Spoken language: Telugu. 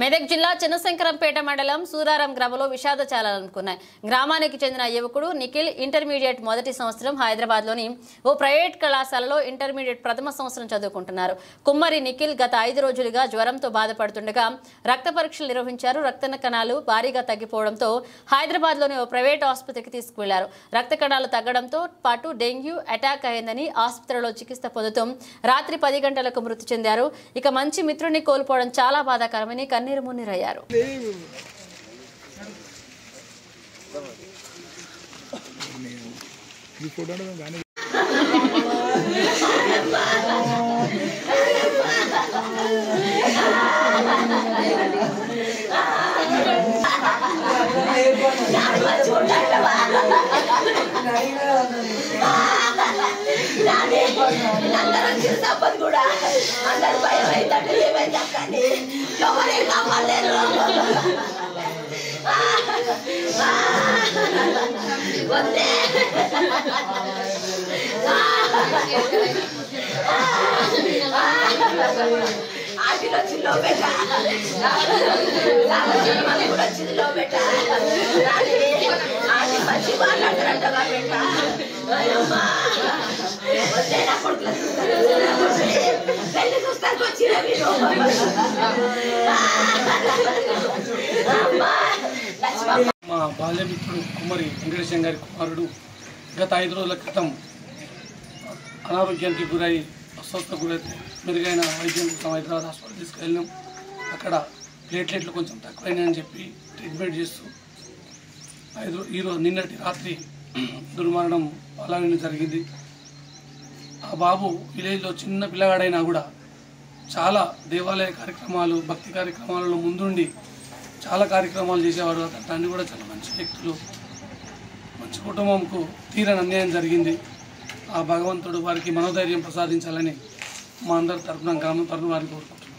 మెదక్ జిల్లా చిన్నశంకరంపేట మండలం సూరారం గ్రామంలో విషాద చాలాలనుకున్నాయి. గ్రామానికి చెందిన యువకుడు నిఖిల్ ఇంటర్మీడియట్ మొదటి సంవత్సరం హైదరాబాద్లోని ఓ ప్రైవేట్ కళాశాలలో ఇంటర్మీడియట్ ప్రథమ సంవత్సరం చదువుకుంటున్నారు. కుమ్మరి నిఖిల్ గత 5 రోజులుగా జ్వరంతో బాధపడుతుండగా రక్త పరీక్షలు నిర్వహించారు. రక్త కణాలు భారీగా తగ్గిపోవడంతో హైదరాబాద్లోని ఓ ప్రైవేట్ ఆసుపత్రికి తీసుకువెళ్లారు. రక్త కణాలు తగ్గడంతో పాటు డెంగ్యూ అటాక్ అయిందని ఆసుపత్రిలో చికిత్స పొందుతూ రాత్రి 10 గంటలకు మృతి చెందారు. ఇక మంచి మిత్రుడిని కోల్పోవడం చాలా బాధాకరమని కన్నీరు మున్నీరయ్యారు. మా బాల్యమిత్రుడు కుమ్మరి వెంకటేశం గారి కుమారుడు గత 5 రోజుల క్రితం అనారోగ్యానికి గురై అస్వస్థ గురైతే మెరుగైన వైద్యం కోసం హైదరాబాద్ హాస్పిటల్ తీసుకెళ్ళినాం. అక్కడ ప్లేట్లెట్లు కొంచెం తక్కువైనాయని చెప్పి ట్రీట్మెంట్ చేస్తూ నిన్నటి రాత్రి దుర్మరణం పాలన జరిగింది. ఆ బాబు విలేజ్లో చిన్న పిల్లగాడైనా కూడా చాలా దేవాలయ కార్యక్రమాలు భక్తి కార్యక్రమాలలో ముందుండి చాలా కార్యక్రమాలు చేసేవాడు. అతన్ని కూడా చాలా మంచి వ్యక్తులు, మంచి కుటుంబంకు తీరని అన్యాయం జరిగింది. ఆ భగవంతుడు వారికి మనోధైర్యం ప్రసాదించాలని మా అందరి తరఫున గ్రామం తరఫున వారిని కోరుకుంటున్నాం.